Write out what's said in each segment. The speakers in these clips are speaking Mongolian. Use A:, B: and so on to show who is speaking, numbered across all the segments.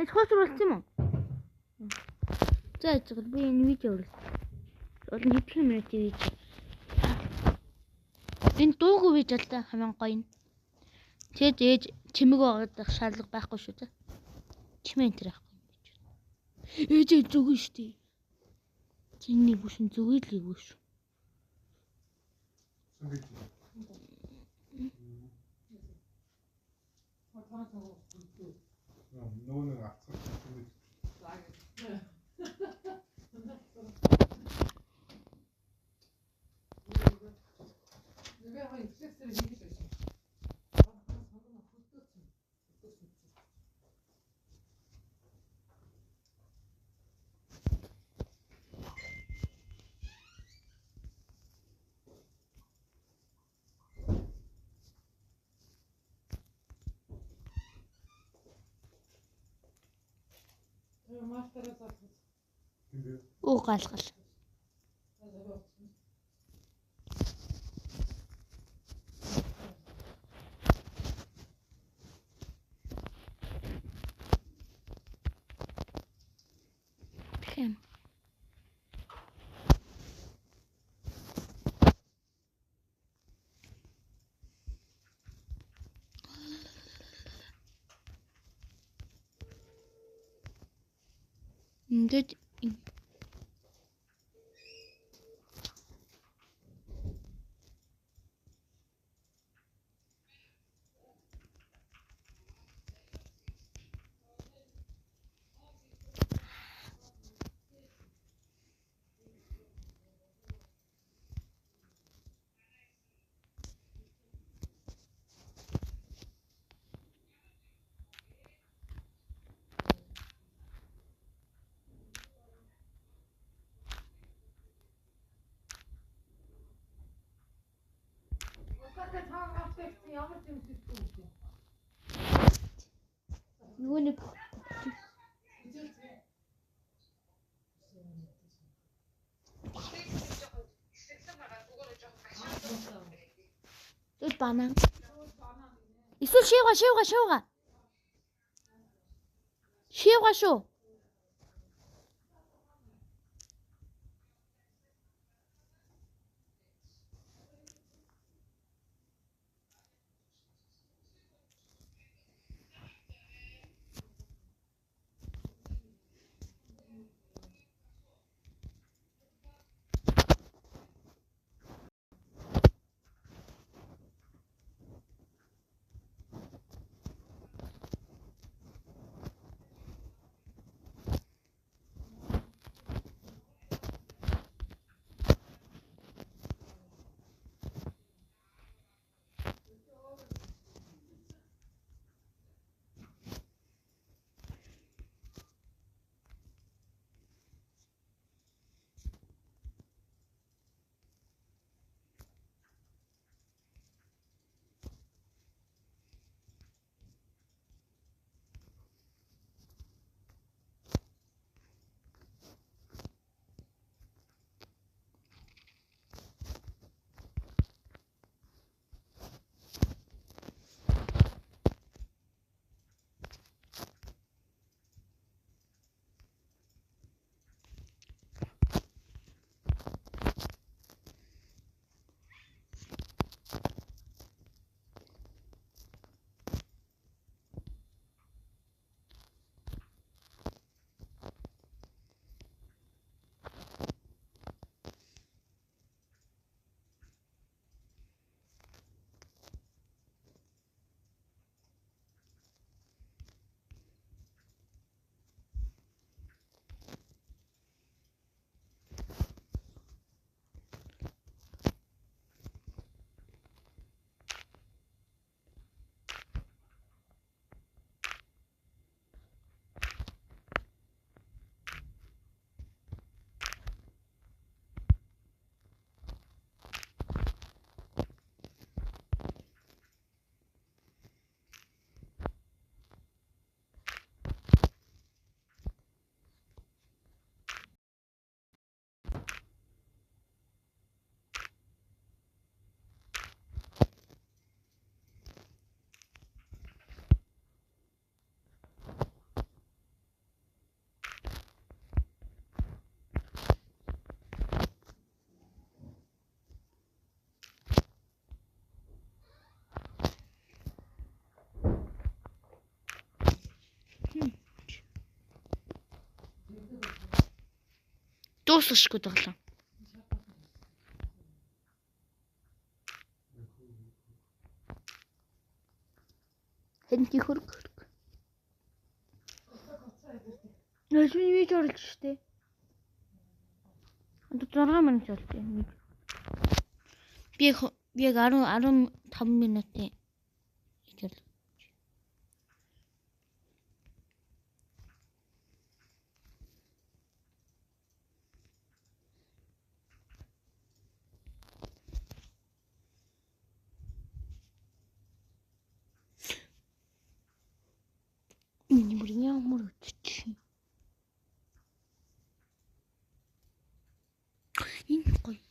A: Тохиолдсон юм уу? За яцгаад би энэ видео үргэлж. Олон хэдхэн минутын видео. Энэ дуугүй видео л да хамгийн гоё нь. Тэгээд ээж чимэг байгаад шаардлага байхгүй шүү дээ. Чимээ энэ төр байхгүй юм гэж. Ээж зүгэн штий. Чиний бүшин зүгэлийг бүш.
B: Нөгөө нэг авцсан.
A: Уу галгал. Тэм. Ингээд нөгөө нэг Үүд банан. Эсвэл шивга. Шивга шүү. Дуусгашгүй тоглоо. Хэнти хөрг. Нэшний виж орлоо штэ. Одоо 6 минут болтой. Би яг 15 минутын ижил. Миний бүр ямар үтчих. Энэ гоё.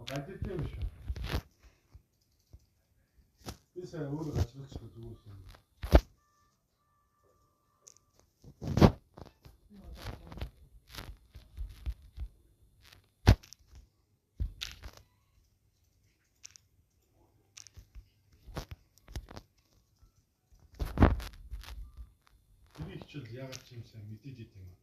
B: Гадилтай юм шүү. Би сая өөрөө гацруулчихгүй зүгээр юм. Би хичээл яагаад ч юм сайн мэдээд идэв юм.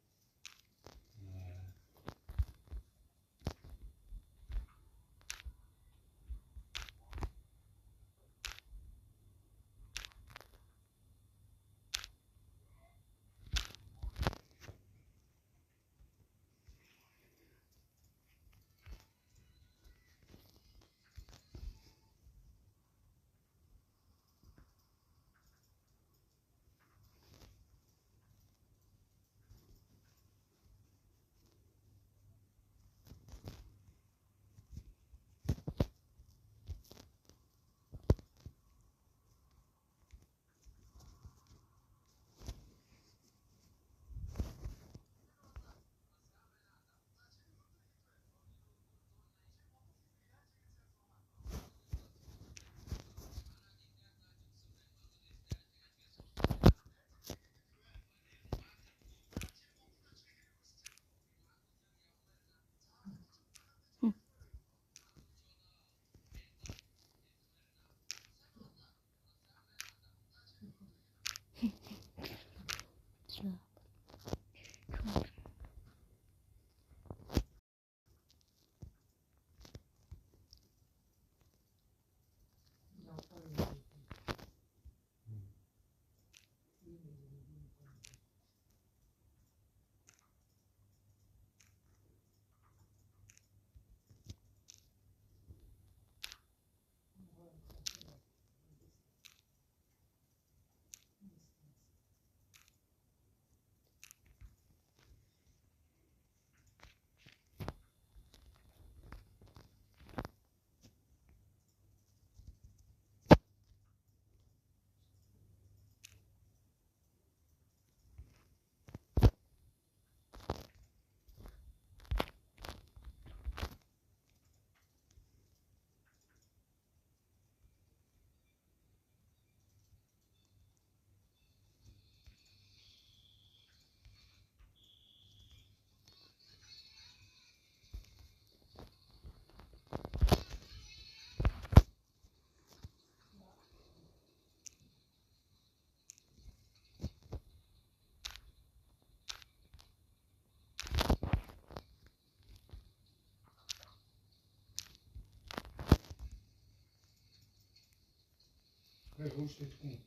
B: өөрчлөгдөхгүй юм.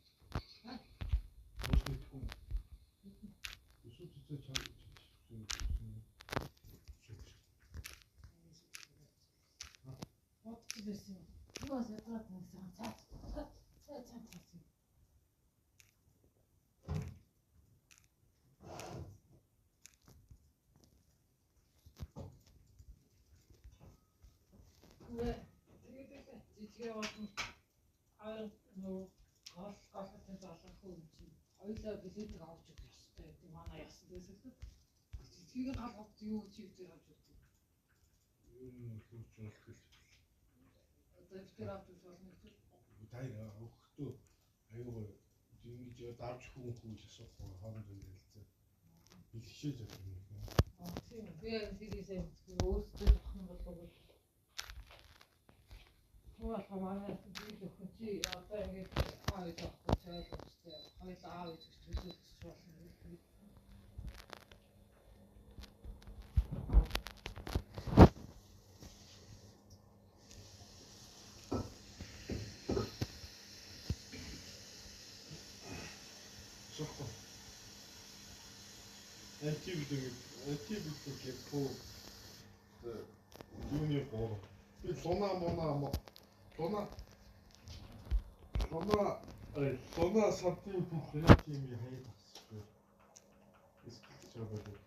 B: Өөрчлөгдөхгүй юм. Эсвэл ч чанга
C: Бодчих байсан юм. Юу ядраад нэгсэн цаа. Цаа. Тэгээд жижигээ болно. Нөө гол залхахгүй юм чинь. Хоёлаа билетийг авч өгөх ёстой гэдэг манай ясан дээсээ. Жижигээ гал юу чивдэр авч өгдөг.
B: ер нь хурж болох гэж.
C: Одоо ихтэй авч өгөх болно гэж.
B: Тайра өгөхдөө аюугаа ингэж давж хүүхүүж асуухгүй хооронд ярилцаа. Илгшээж авах юм.
C: Тийм. Би яг тийшээ өөрсдөө авах юм болов уу? Хөөе манай бид өхөн чи одоо ингэж аавж авахгүй цайлгчтэй. Хоёул аавж гэж төлөвлөж болно.
B: Сохо. Антибиотик по юуны гоо. Би луна сартын филтрийн хаяг авсан. Эсгэлж байгаа байх.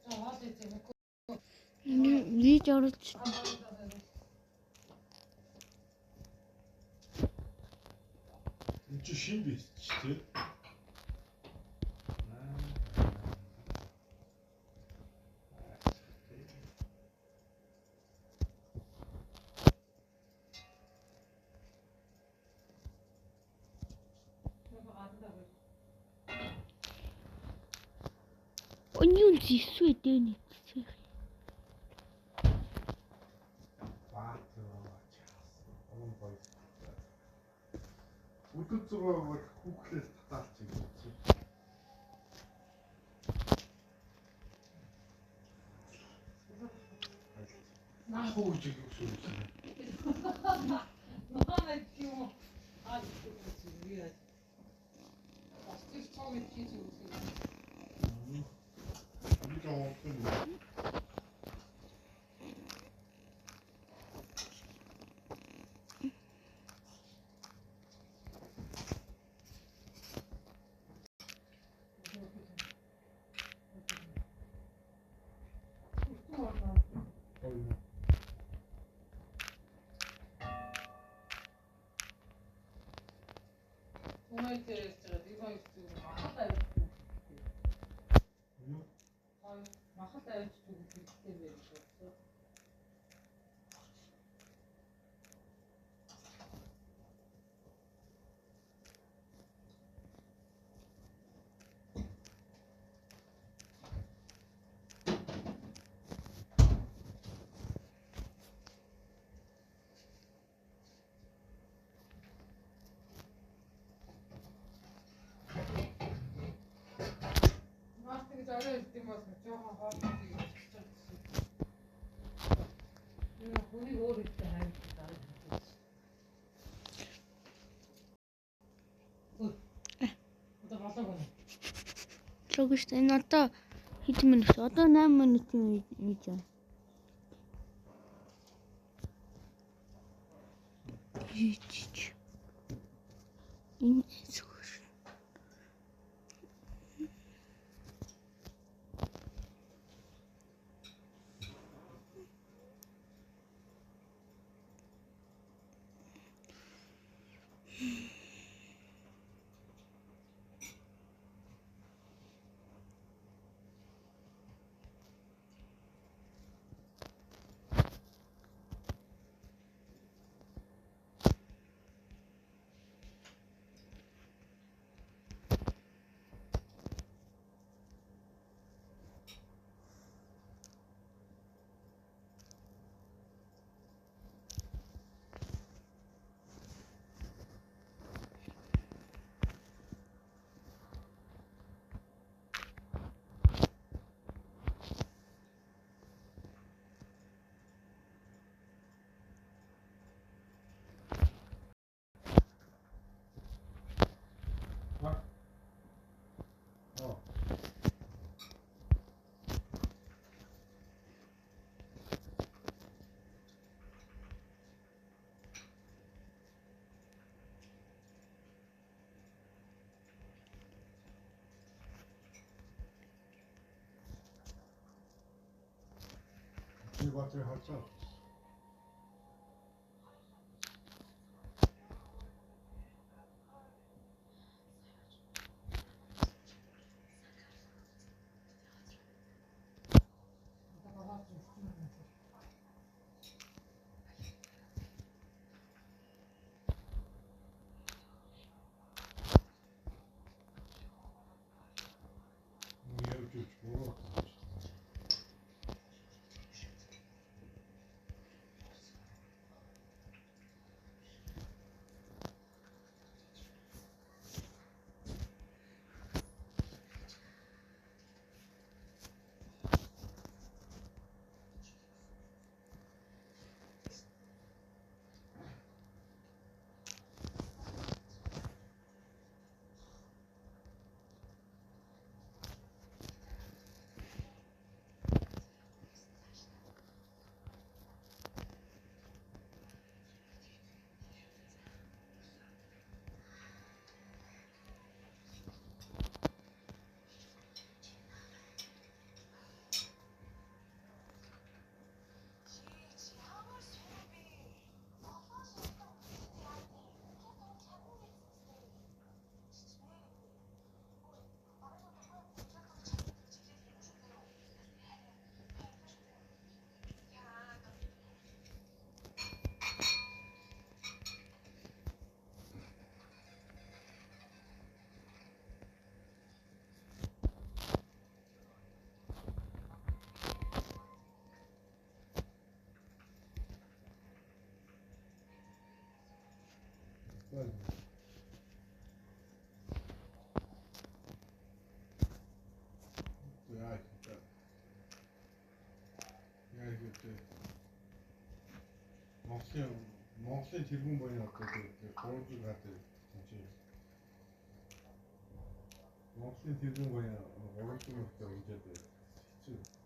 C: За хоол идэх.
A: Виж орж.
B: Энд чи шин биш тий.
A: Ognuno si suede inizia.
B: Өдөр зураг хүүхлээс татаач гэж. Нахуу гэж өгсөн юм.
C: Манай юм аа тийм. Астиг цог хийж үзье.
B: Би гоо.
C: Умайт диваа ирсэн махал авч. Махал авч хэрэгтэй байх шүү. Зарай идэм бол жоохон хоолой хийж чадчих. Энэ хүний өөр ихтэй хайж байгаа. Одоо болоог нь.
A: Логично. Энэ одоо хэдэн минут? Одоо 8 минутын видео. Энэ зүгээр.
B: батарей харцаа. Явж явж буруу. Well. Яа гэдэг. Яа гэдэг. Монголын тэргүүн баян одоо тэгээд 300 градус тэнцээ. Монголын тэргүүн баян 300 градус хэмжээд хэцүү.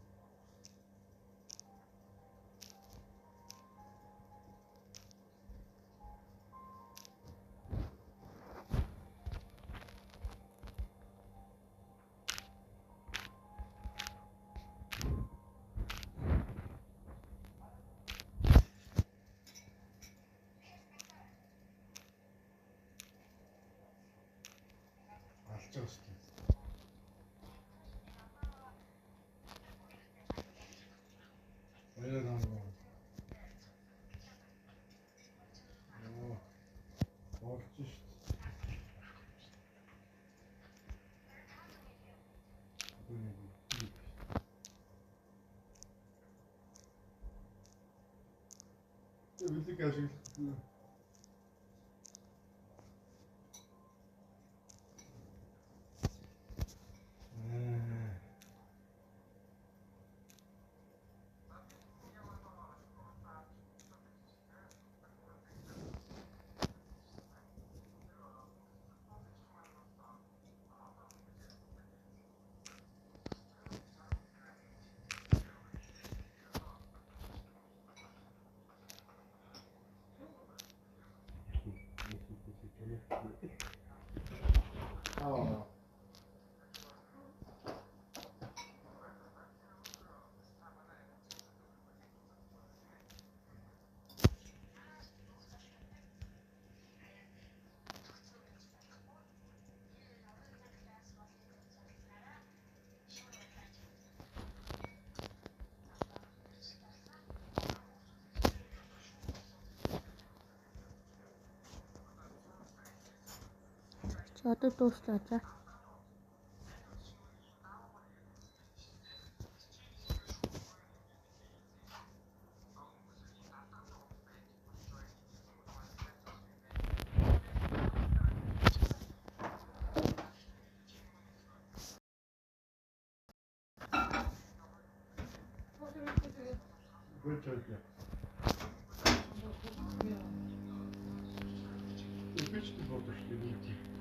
B: Алчаа шүү дээ. Баяраа наа. Орч шүү дээ. Үлэг ашиглах. Аа.
A: Чи одоо дуустаа за.
B: Good job. Üç de oldu işte.